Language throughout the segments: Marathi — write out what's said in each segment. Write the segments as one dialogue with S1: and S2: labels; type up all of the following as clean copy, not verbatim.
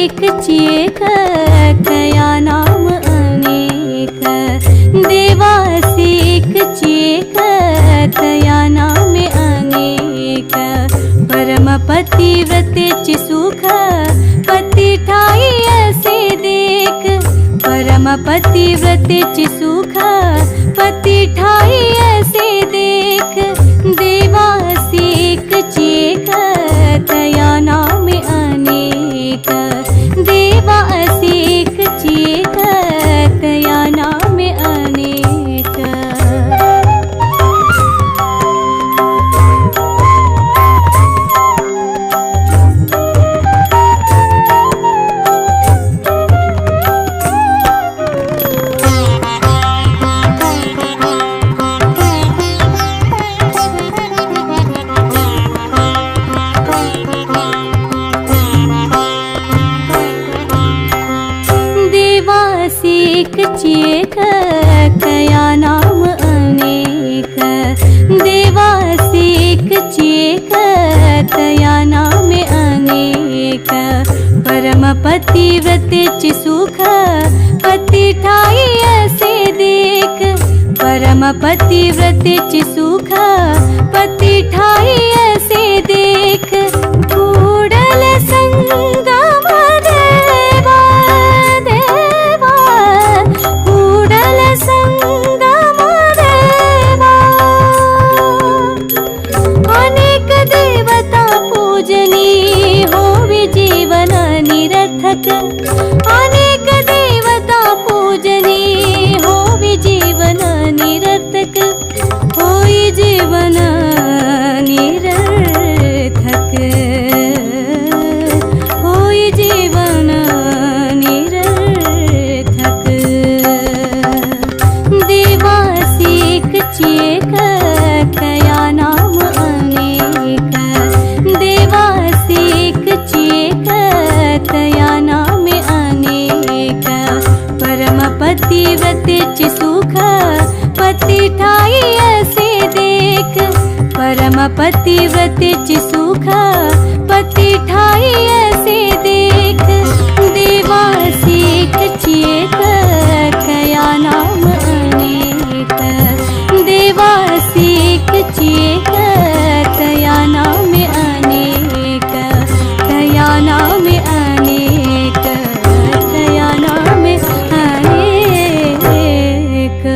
S1: एकची एक कया नाम अनेक देवासी एकची एक कया नामे अनेक परम पतिव्रतेचे सुख पती ठाई असे देख परम पतिव्रतेचे सुख पती ठाई असे देख देवासी एकची एक तया नामे अनेक देवासी एकची एक तया नामे अनेक एकची एक कया नाम अनेक देवासी एकची एक तया नामे अनेक परम पतिव्रतेचे सुख पती ठाई असे देख परम पतिव्रतेचे सुख पती ठाई असे देख उडल संगम देवा देवा उडल संगम देवा अनेक देवता पूजनी होवी जीवन निरर्थक अनेक देवता पूजनी होवी जीवन निरर्थक होई जीवन निरर्थक होई जीवन निरर्थक देवासी एकची एक कया नाम अनेक देवासी एकची एक तया नामे अनेक परम पतिव्रतेचे सुख पती ठाई असे देख परम पतिव्रतेचे सुख पती ठाई असे देख देवासी एकची एक कया नाम अनेक देवासी एकची एक तया नामे अनेक तया नामे अनेक तया नामे अनेक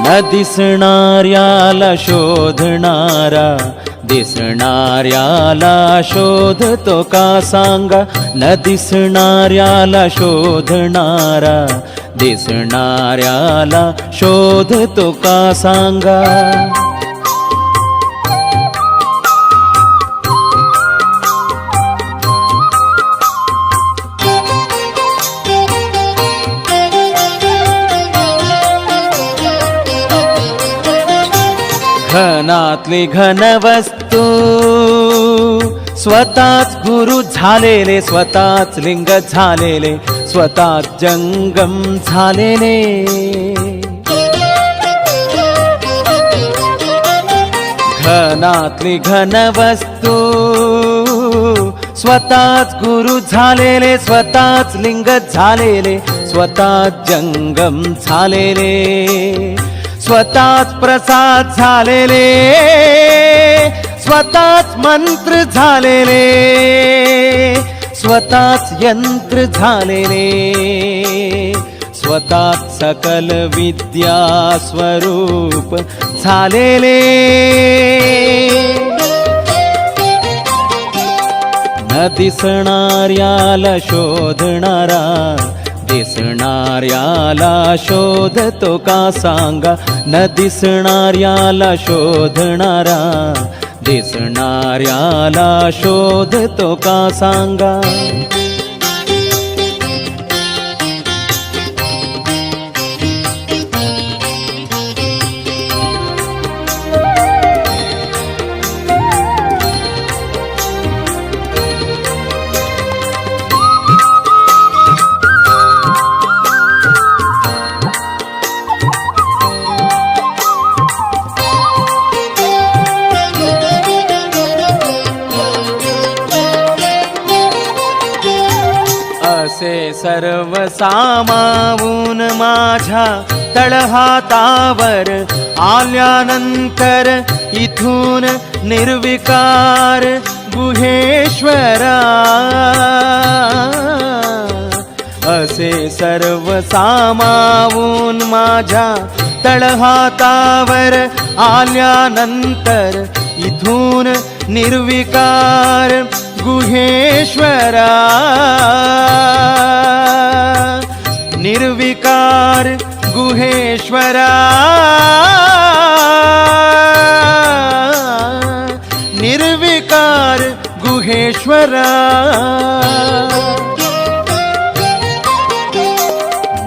S2: न दिसणाऱ्याला शोधणारा दिसणाऱ्याला शोधतो का सांगा न दिसणाऱ्याला शोधणारा दिसणाऱ्याला शोधतो का सांगा घनातली घन वस्तू स्वतःच गुरु झालेले स्वतःच लिंग झालेले स्वतःच जंगम झालेले घनातली घन वस्तू स्वतःच गुरु झालेले स्वतःच लिंग झालेले स्वतःच जंगम झालेले स्वतःच प्रसाद झालेले स्वतःच मंत्र झालेले स्वतःच यंत्र झालेले, स्वतःच सकल विद्या स्वरूप झालेले. न दिसणाऱ्याला शोधणारा, दिसणाऱ्याला शोधतो का सांगा. न दिसणाऱ्याला शोधणारा, दिसणाऱ्याला शोधतो का सांगा. असे सर्व सामावून माझ्या तळहातावर आल्यानंतर इथून निर्विकार गुहेश्वरा. असे सर्व सामावून माझ्या तळहातावर आल्यानंतर इथून निर्विकार गुहेश्वरा. निर्विकार गुहेश्वरा, निर्विकार गुहेश्वरा.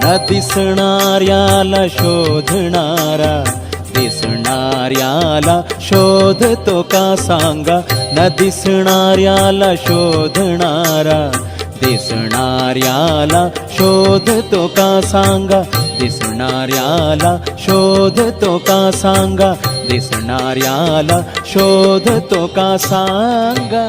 S2: न दिसणाऱ्याला शोधणारा, दिसणाऱ्याला शोधतो का सांगा. न दिसणाऱ्याला शोधणारा, दिसणाऱ्याला शोधतो का सांगा. दिसणाऱ्याला शोधतो का सांगा. दिसणाऱ्याला शोधतो का सांगा.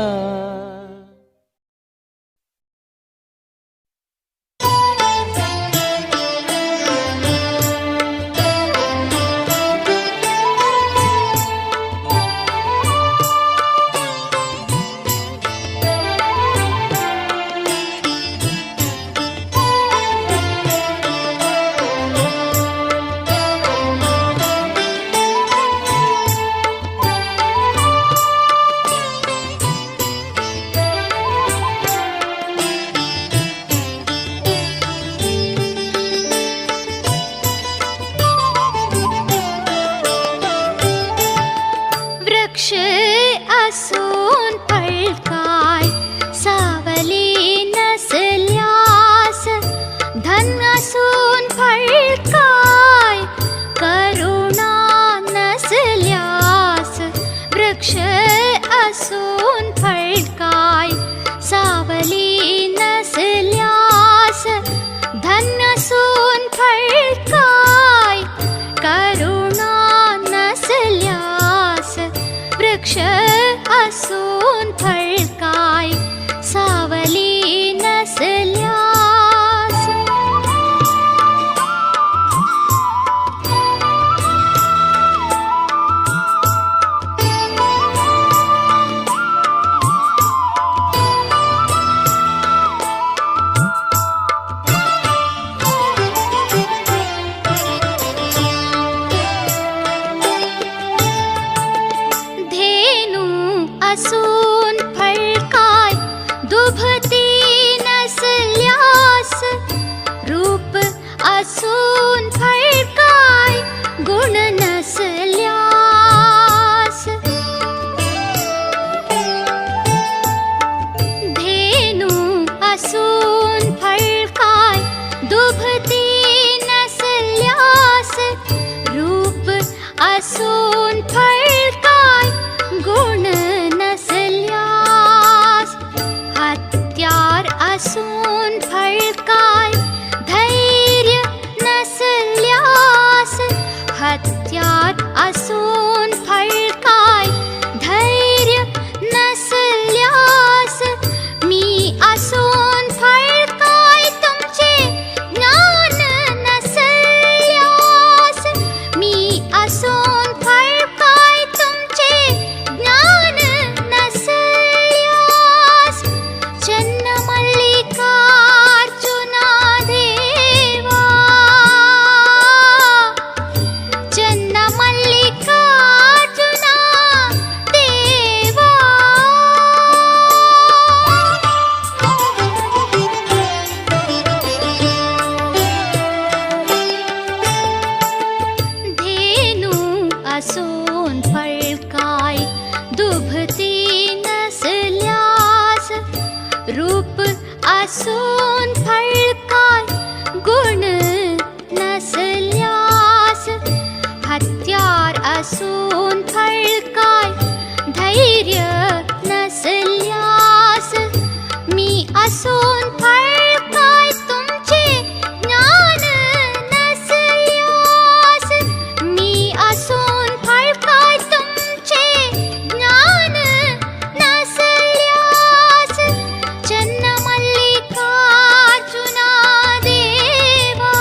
S1: वृक्ष असून फळ काय, सावली नसल्यास. धन असून फळ काय, करुणा नसल्यास. वृक्ष असून फळ काय, सावली नसल्यास. धन असून फळ काय, करुणा नसल्यास. वृक्ष असून फळ काय, सावली नसल्यास. असून फळ काय, दुभती नसल्यास. रूप असून फळ काय, गुण नसल्यास. धेनू असून फळ काय, दुभती नसल्यास. रूप असून फळ काय, गुण नसल्यास. हत्यार असून फळ काय, धैर्य नसल्यास. हत्यार असून फळ काय, धैर्य नसल्यास. मी असून फळ काय, तुमचे ज्ञान नसल्यास. मी असून फळ काय, तुमचे ज्ञान नसल्यास. जन्मल असून फळ काय गुण नसल्यास, हत्यार असून फळ काय धैर्य नसल्यास, मी असून फळ काय तुमचे ज्ञान नसल्यास, मी असून फळ काय तुमचे ज्ञान नसल्यास, चन्नमल्लिकार्जुना देवा.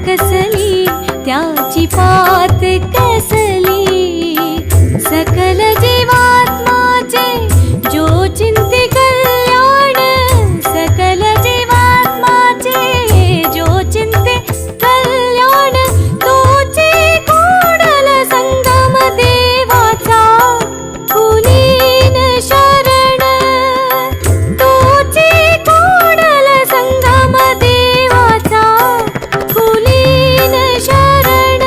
S1: कसली त्याची पात कसली, सकल जीवात्माचे जो चिंते कल्याण, सकल जीवात्माचे जो चिंते कल्याण, तोची कोडल संगम देवाचा कुलीन शरण, तोची कोडल संगम देवाचा कुलीन शरण.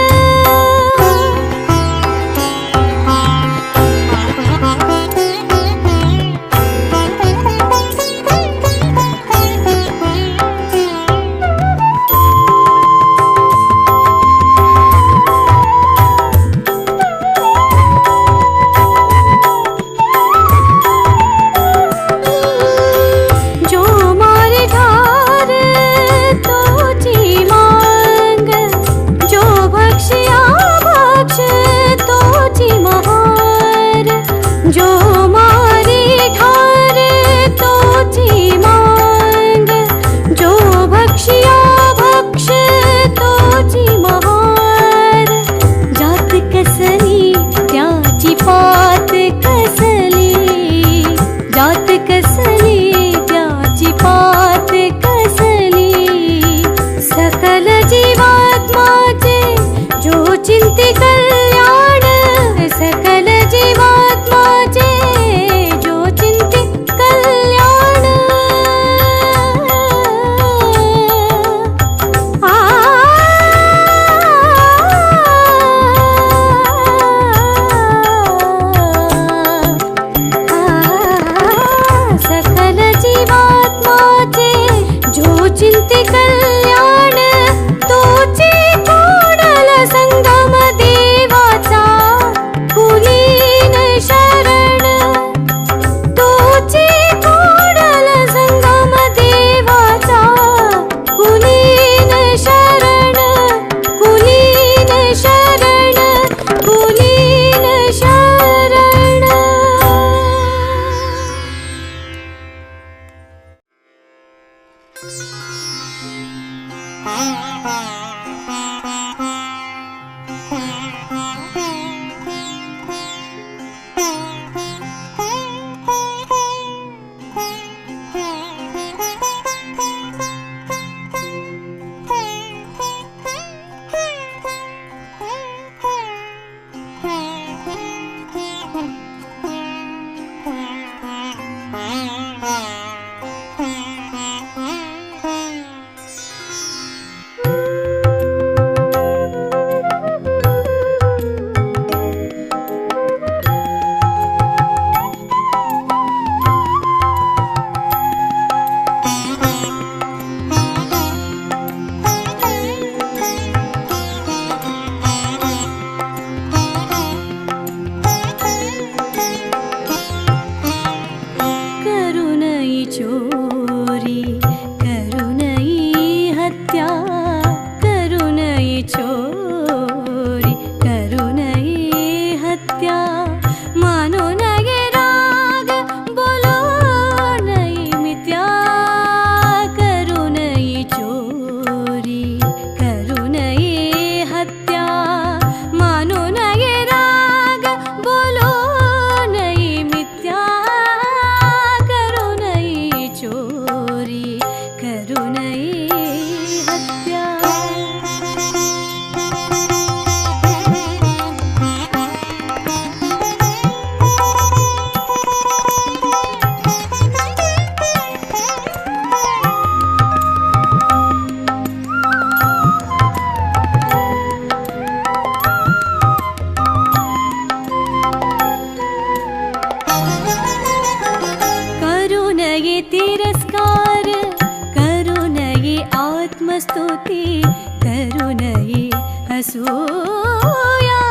S1: असूया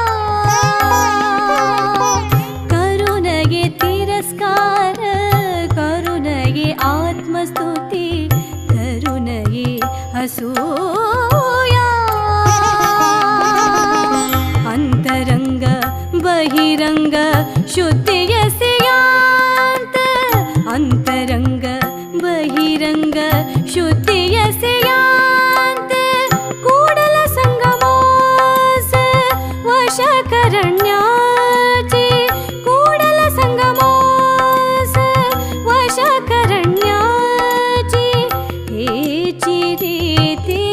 S1: करू नये तिरस्कार करू नये आत्मस्तुती करू नये असूया अंतरंग बहिरंग शुद्धियस्यांत अंतरंग बहिरंग शुद्धियस्यांत कूडल संगमोस वश करण्याची कूडल संगमोस वश करण्याची हेची रीती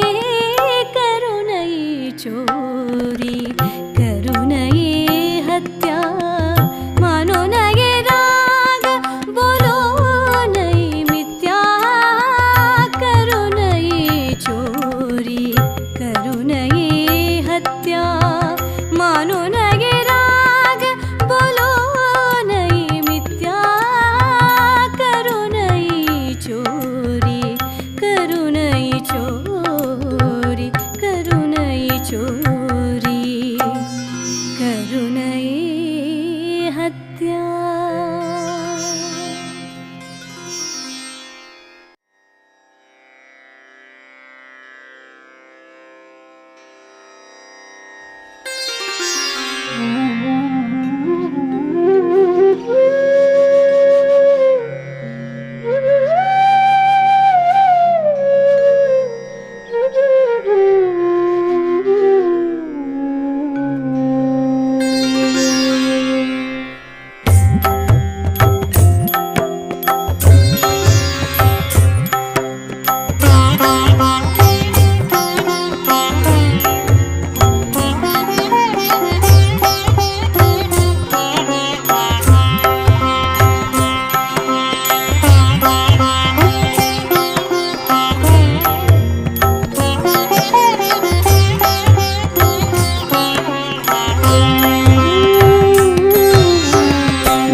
S1: करू नये चोरी करू नये हत्या मानू नये राग बोलो नये मिथ्या करू नये चोरी करू नये हत्या मानू नये राग बोलो नये मिथ्या करू नये चोरी करू नये चोरी करू नये चोरी करू नये हत्या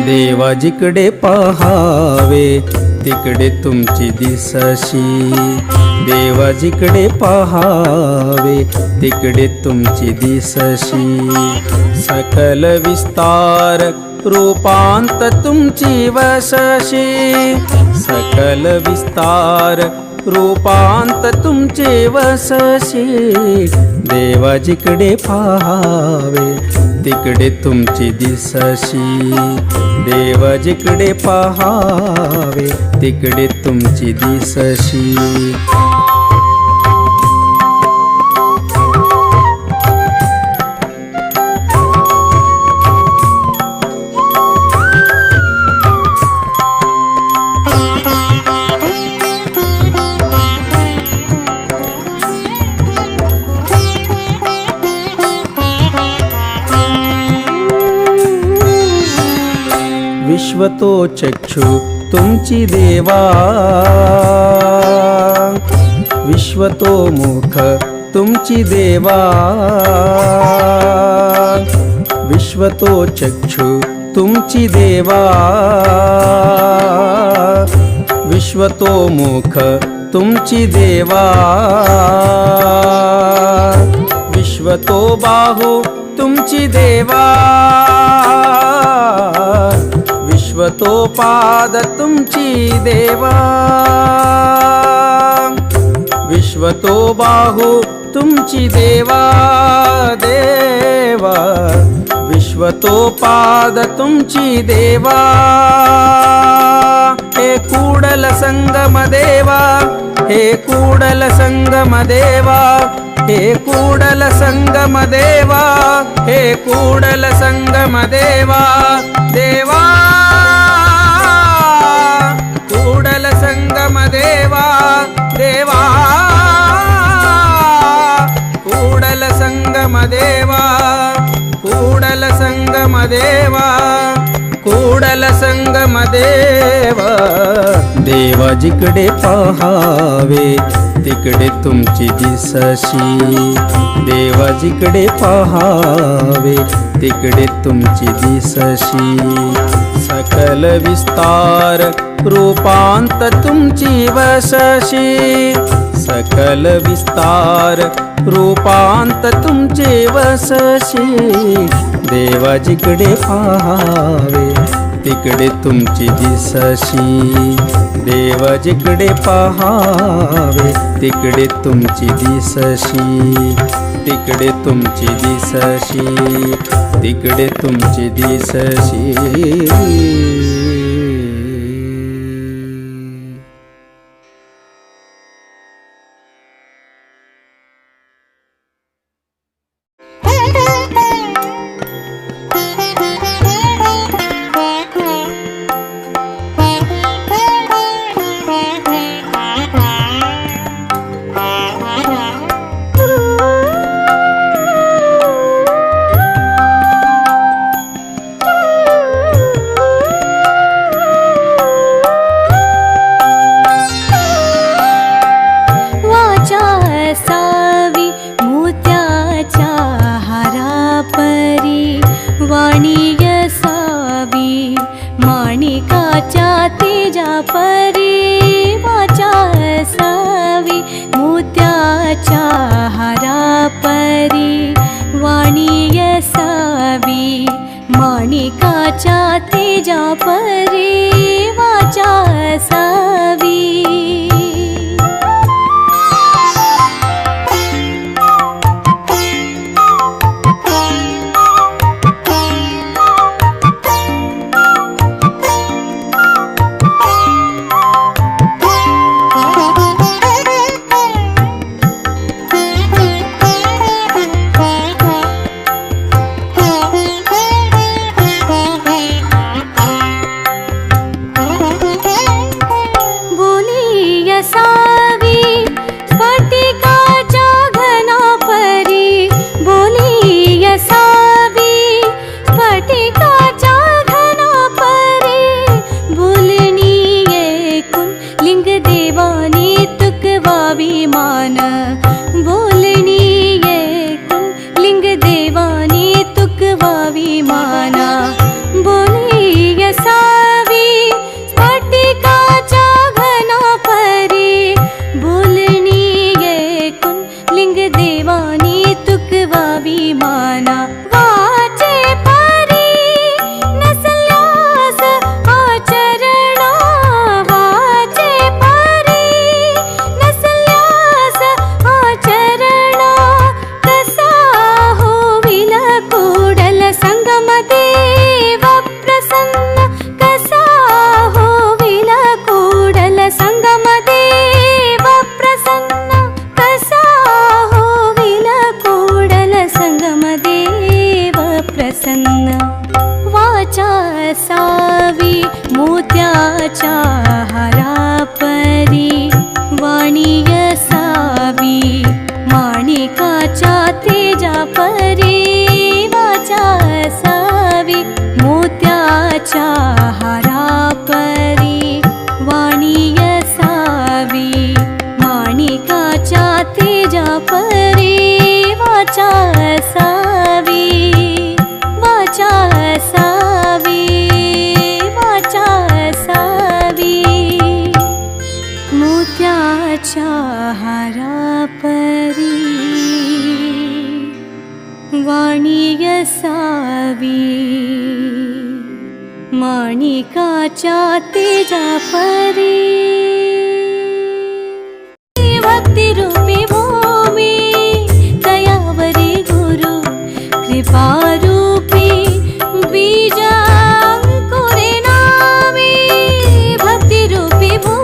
S3: देवा जिकडे पहावे तिकडे तुमची दिसशी देवा जिकडे पहावे तिकडे तुमची दिसशी सकल विस्तार रूपांत तुमची वशशी सकल विस्तार रूपांत तुमचे वशशी देवा जिकडे पहावे तिकडे तुमची दिसशी देवा जिकडे पहावे तिकडे तुमची दिसशी विश्व तो चक्षु तुमची देवा विश्व तो मुख तुमची देवा विश्व तो चक्षु तुमची देवा विश्व तो मुख तुमची देवा विश्व तो बाहु तुमची देवा विश्व तो पाद तुमची देवा विश्व तो बाहु तुमची देवा देवा विश्व तो पाद तुमची देवा हे कूडल संगम देवा हे कूडल संगम देवा हे कूडल संगम देवा हे कूडल संगम देवा देवा कूडल संगम देवा देवा कूडल संगम देवा कूडल संगम देवा कूडल संगम देवा देवा जिकडे पहावे तिकडे तुमची दिसशी देवा जिकडे पहावे तिकडे तुमची दिसशी सकल विस्तार रूपांत तुमची वशशी सकल विस्तार रूपांत तुमचे वसशी देवा जिकडे पाहावे तिकडे तुमची दिसशी देवा जिकडे पाहावे तिकडे तुमची दिसशी तिकडे तुमची दिसशी तिकडे तुमची दिसशी
S1: माणिकाच्या तेजा परी वाचा असावी माणिकाच्या तेजा परी भक्ती रूपी भूमी दयावरी गुरु कृपा रूपी बीज अंकुरे नामी भक्ती रूपी भूमी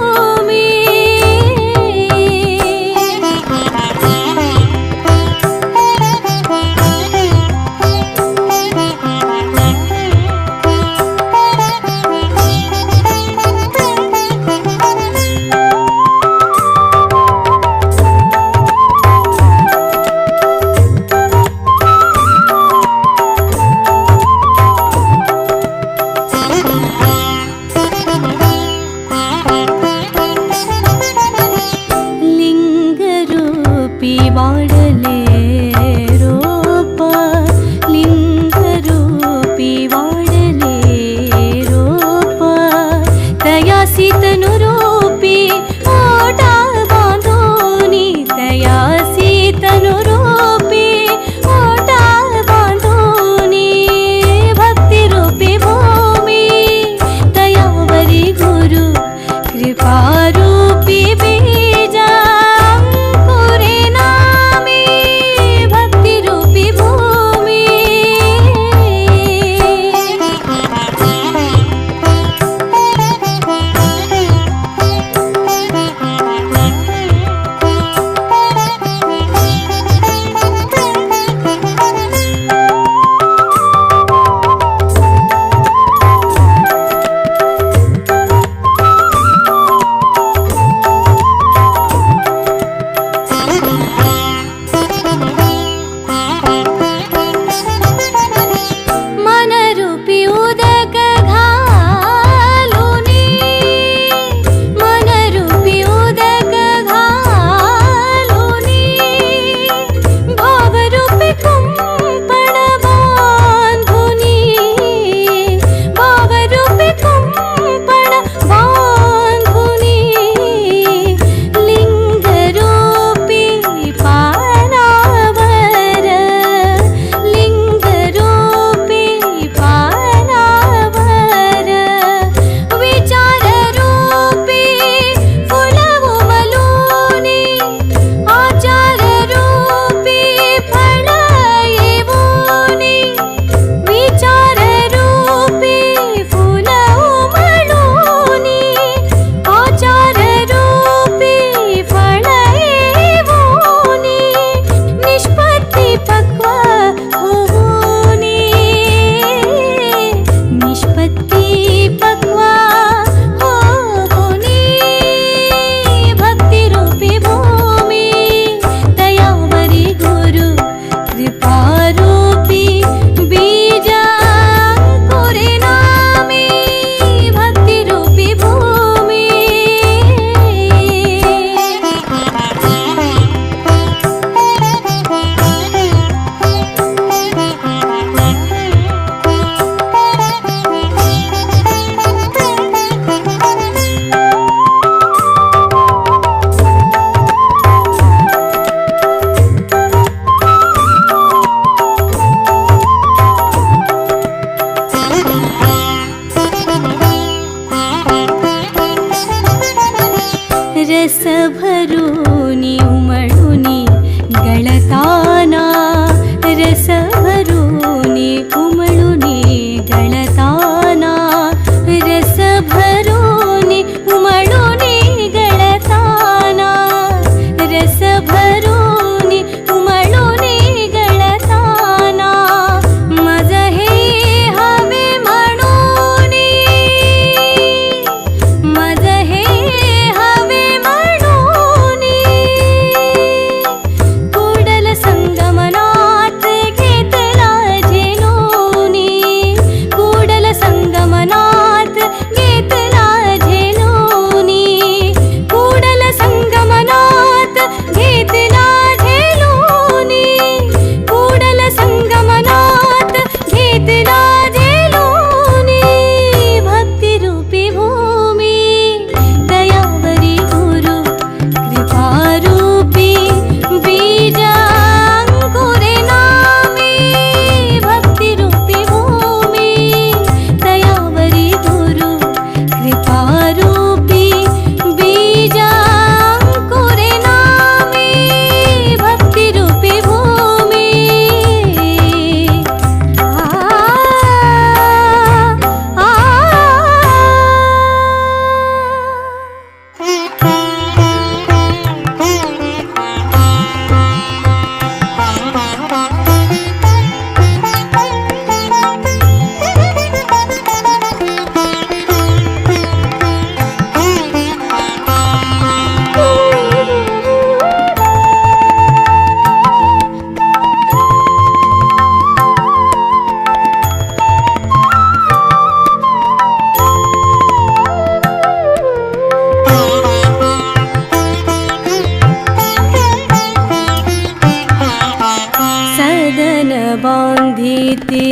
S1: बांधिती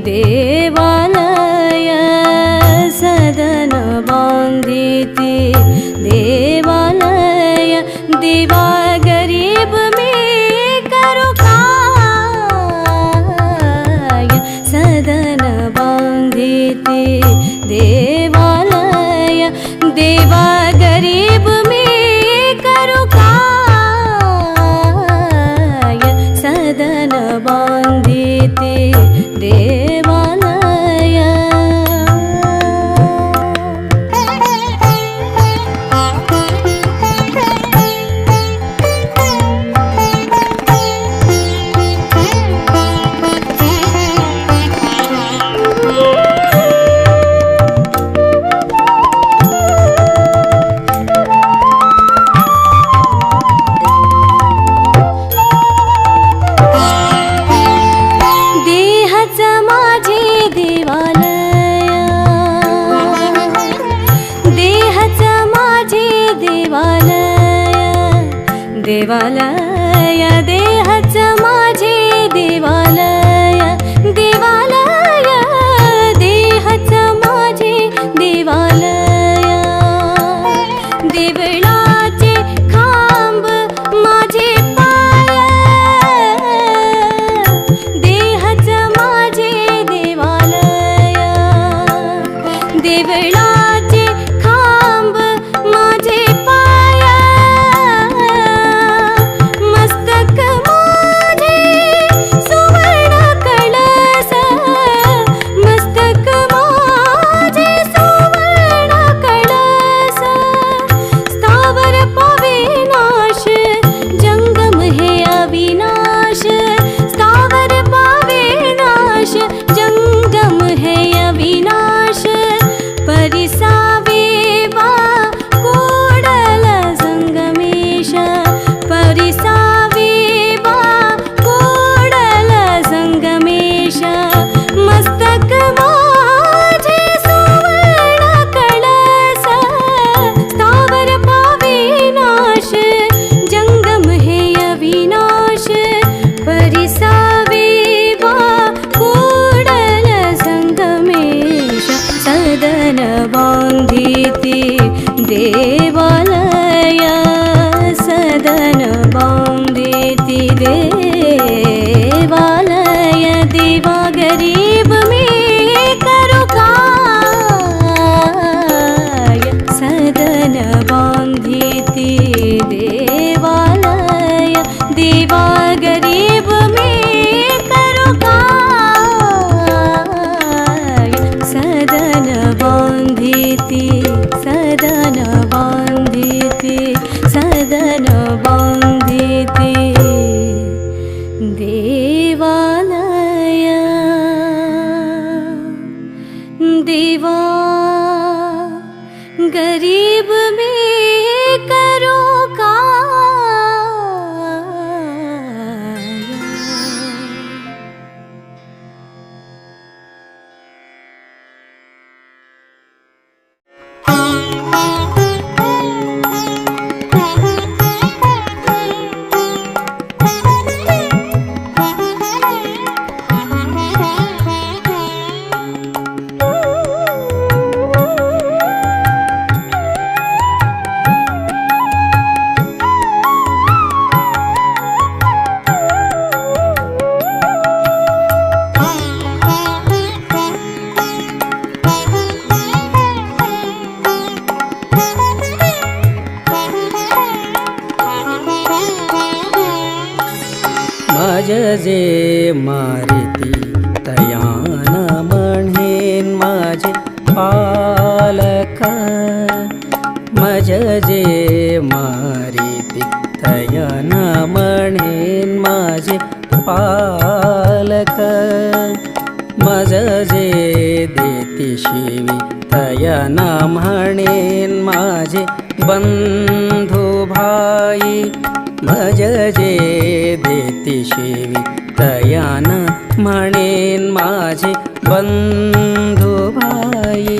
S1: देवालय सदन बांधिती देवालय दिवा गरीब में करो काय सदन बांधिती देवालय देवा गरीब में करो काय सदन बांधिती देवालय देवालय देहच माझे देवालय देवालय देहच माझे देवालय देवळाचे खांब माझे पाय देहच माझे देवालय देवळाचे खांब माझे पाय मस्तक माझे सुवर्ण कळस मस्तक माझे सुवर्ण कळस स्थावर पाविनाश जंगम हे अविनाश स्थावर पाविनाश जंगम हे अविनाश परिसावेवा कोडल संगमेश परिसावेवा कोडल संगमेश मस्तक माझे सुवर्ण कळस स्थावर पाविनाश जंगम हे अविनाश परिसावेवा कोडल संगमेश सदन बांधिती देवालय सदन बांधिती देवालय दिवा गरीब में करो काय सदन बांधिती देवालय दिवा गरीब में करो काय सदन बांधिती सदन बांधिती सदन बांधिती देवालय दिवा गरीब में करो काय
S3: मज जे मारिती तयान म्हणेन माझे पालक मज जे मारिती तयान म्हणेन माझे पालक मज जे देती शिवी तयान म्हणेन माझे बंधू भाई मज जे देती शिवी तयान म्हणेन माझे बंधू भाई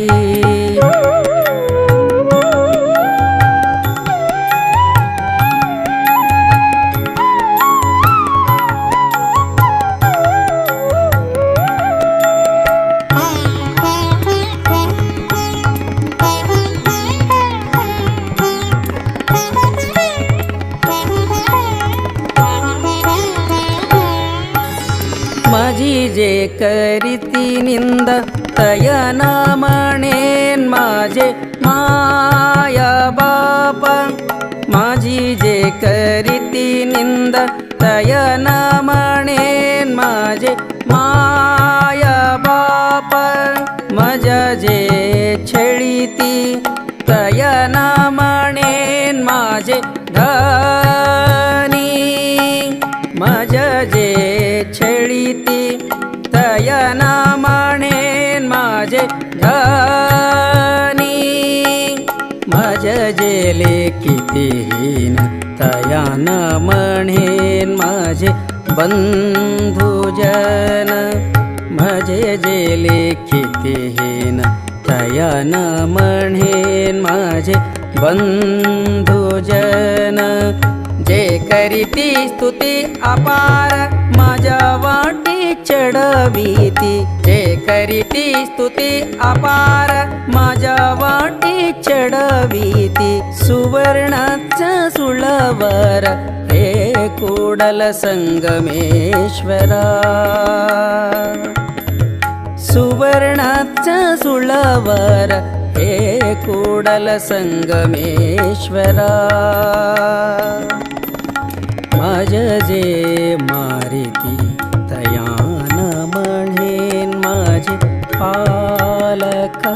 S3: माझी जे करीती निंद तयन म्हणेन माझे माया बाप माझी जे करीती निंद तयन म्हणेन माझे माया बाप मज जे छळीती तयन म्हणेन माझे धनी मज जे छळीती तयन म्हणेन माझे धनी मज जे लेखितीहीन तयान म्हणेन माझे बंधुजन मजे जे लेखितीहीन तयान म्हणेन माझे बंधुजन जे करीती स्तुती अपार माझ्या वाटी चढवीती जे करीती स्तुती अपार माझ्या वाटी चढवीती सुवर्णाच्या सुळवर हे कुडल संगमेश्वरा सुवर्णाच्या सुळवर हे कुडल संगमेश्वरा मज जे मारिती तयान म्हणेन माझे पालक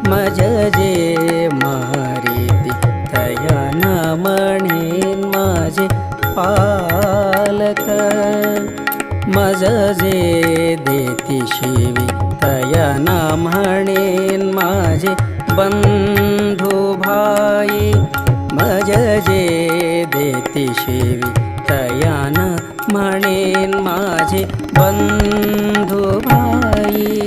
S3: मज जे मारिती तयान म्हणेन माझे पालक मज जे देती शिवी तयान म्हणेन माझे बंधू भाई मज जे देती शिवी तयान म्हणेन माझे बंधू भाई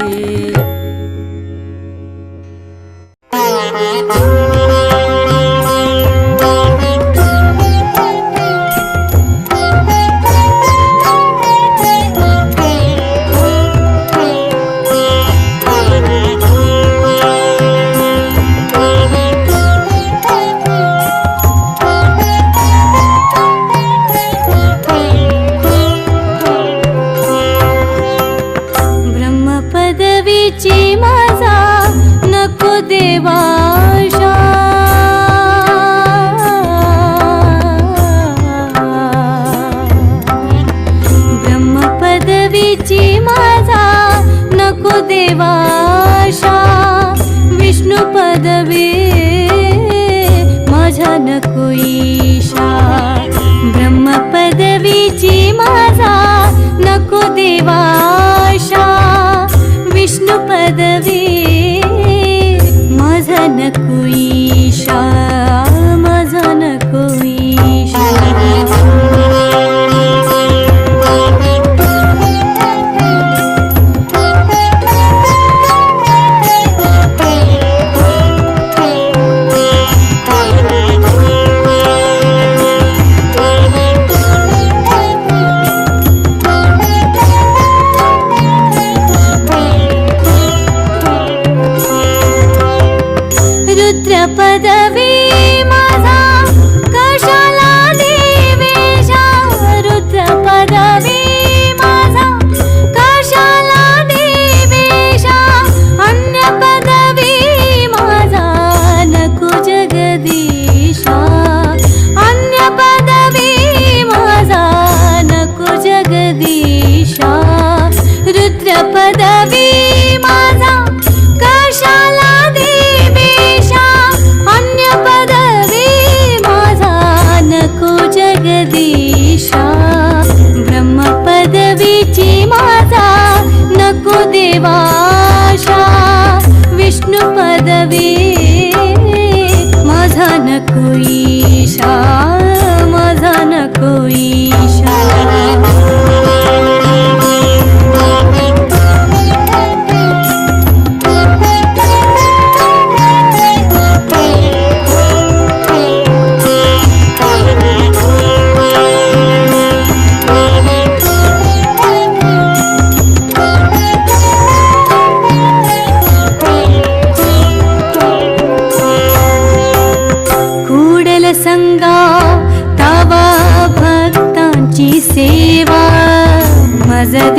S1: देवाशा ब्रह्मपदवीची माझा नको देवाशा विष्णू पदवी माझा नको ईशा ब्रह्मपदवीची माझा नको देवाशा विष्णू पदवी माझा नको ईशा माझा नको ईशा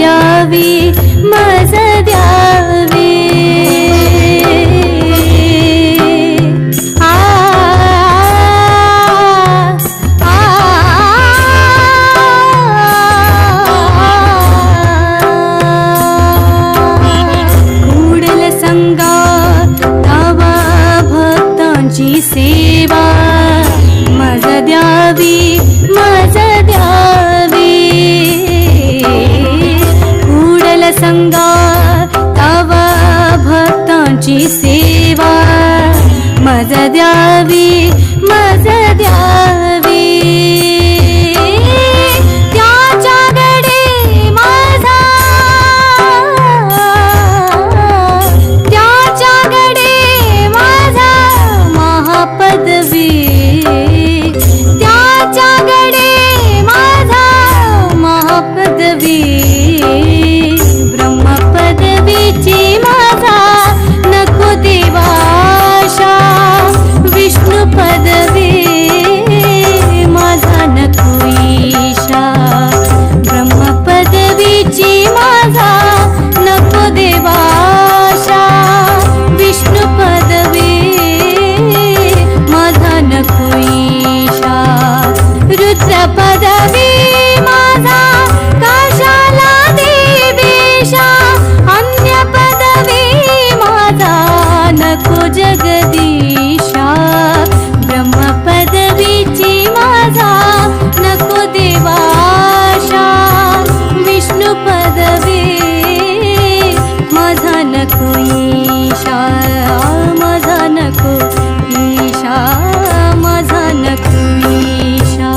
S1: द्यावी मज द्यावी आ, आ, कुडल संगा तवा भक्तांची सेवा मज द्यावी मज द्यावी कुडल संगा तवा भक्तांची सेवा मज द्यावी मज द्यावी त्याच्याकडे माझा त्याच्याकडे माझा महापदवी त्याच्याकडे माझा महापदवी ब्रह्मपदवीची माझा नको देवाशा विष्णू पदवी माझा नको ईशा ब्रह्मपदवीची माझा नको देवाशा विष्णू पदवी माझा नको ईशा रुद्र पदवी माझा कशाला देवेशा अन्य पदवी माझा नको जगदीशा ब्रह्म पदवीची माझा नको देवाशा विष्णू पदवी माझा नको ईशा माझा नको ईशा माझा नको ईशा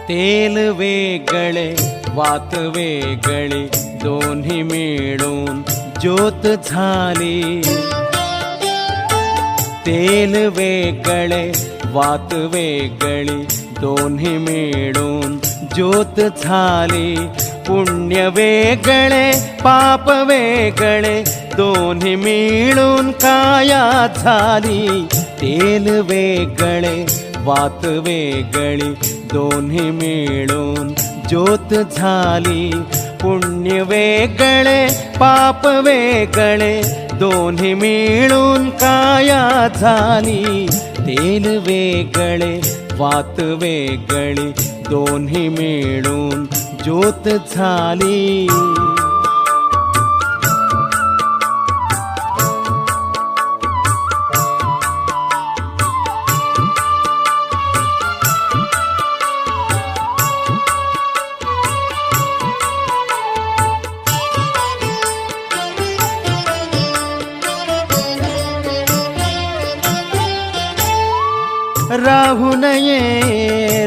S2: तेल वेगळे वात वेगळी दोन्ही मिळून ज्योत झाली तेल वेगळे वात वेगळी दोन्ही मिळून ज्योत झाली पुण्य वेगळे पाप वेगळे दोन्ही मिळून काया झाली तेल वेगळे वात वेगळी दोन्ही मिळून ज्योत झाली पुण्य वेगळे पाप वेगळे दोन्ही मिळून काया झाली तेल वेगळे वात वेगळी दोन्ही मिळून ज्योत झाली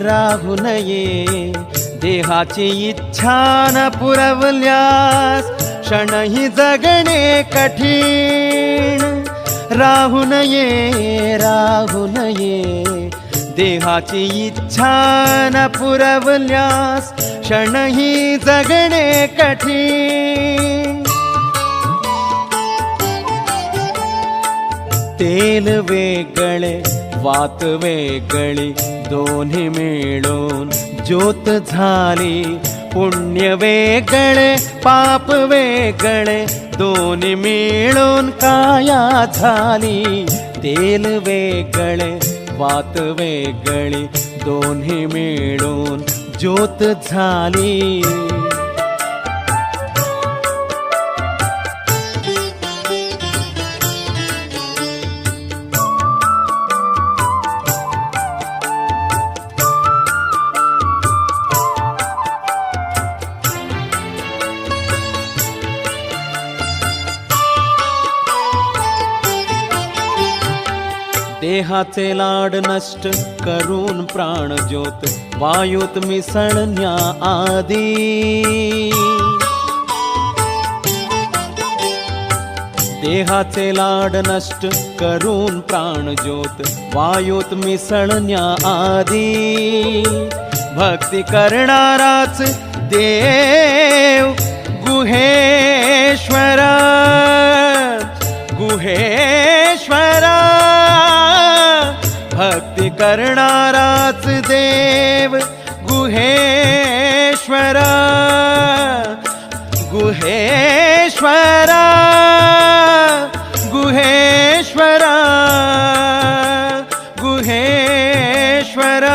S2: राहू नये देहाची इच्छा न पुरवल्यास क्षणही जगणे कठीण राहू नये देहाची इच्छा न पुरवल्यास क्षणही जगणे कठीण तेल वेगळे वात वेगळी दोन्ही मिळून ज्योत झाली पुण्य वेगळे पाप वेगळे दोन्ही मिळून काया झाली तेल वेगळे वात वेगळी दोन्ही मिळून ज्योत झाली देहाचे लाड नष्ट करून प्राण ज्योत वायूत मिसळण्या आधी देहाचे लाड नष्ट करून प्राण ज्योत वायूत मिसळण्या आधी भक्ती करणाराच देव गुहेश्वर गुहेश्वर भक्ती करणाराच देव गुहेश्वर गुहेश्वर गुहेश्वर गुहेश्वर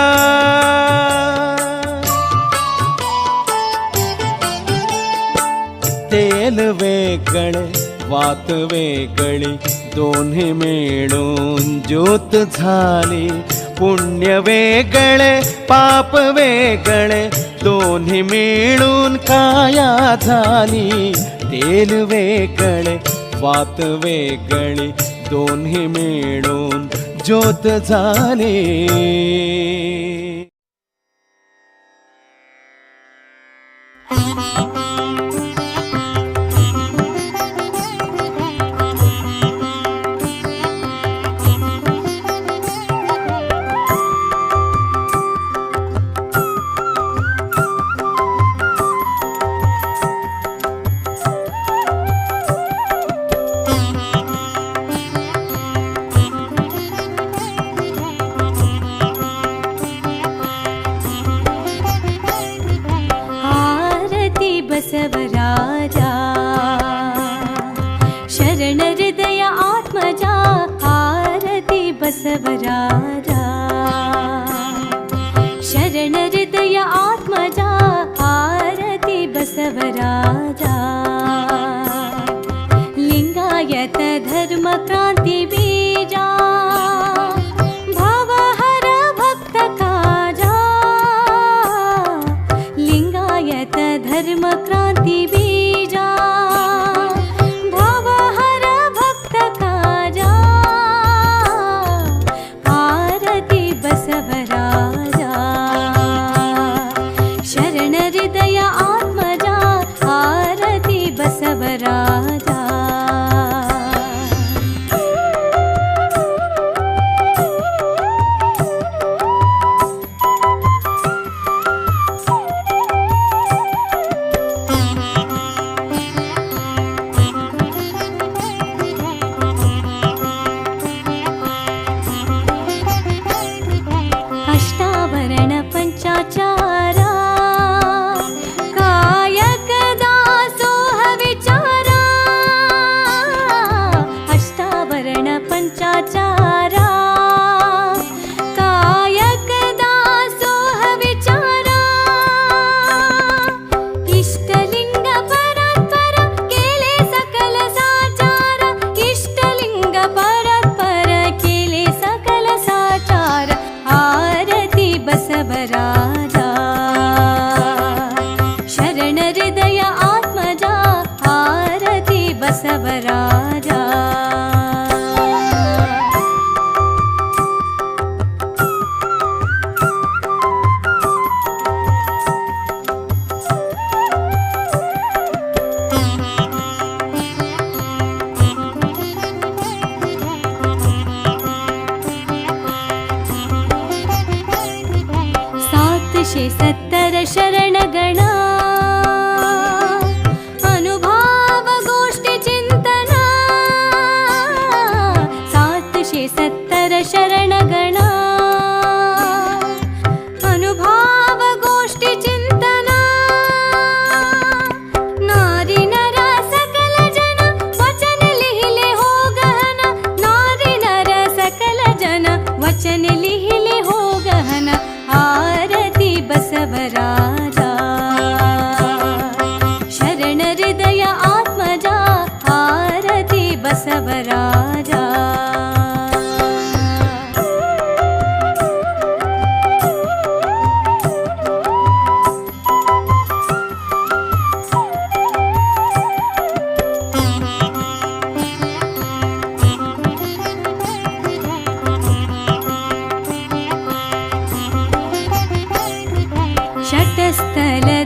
S2: तेल वेगळे वात वेगळी दोन्ही मिळून ज्योत झाली पुण्य वेगळे पाप वेगळे दोन्ही मिळून काया झाली तेल वेगळे वात वेगळी दोन्ही मिळून ज्योत झाली
S1: बसवराजा शरण हृदय आत्मजा आरती बसवराजा शरण हृदय आत्मजा आरती बसवराजा लिंगायत धर्म क्रांति बीजा भवहर भक्त काजा लिंगायत धर्म क्रांति बीजा भवहर भक्त काजा आरती बसवराजा शरण हृदय आत्मजा आरती बसवराजा अष्टावरण पंचाचारा कायक दासोह विचारा अष्टावरण पंचाचारा कायक दासोह विचारा इष्टलिंग परस्पर केले सकल साचार इष्टलिंग परस्पर केले सकल साचार आरती बसवराजा शरण हृदय आत्मजा आरती बसवराजा सातशे सत्तर शरण गणा अनुभव गोष्टी चिंतना सातशे सत्तर शरण गणा अनुभव गोष्टी चिंतना नारी नर सकल जन वचन लिहिले हो गहन नारी नर सकल जन वचन लिहिले हो गहन आरती बसवराजा स्थल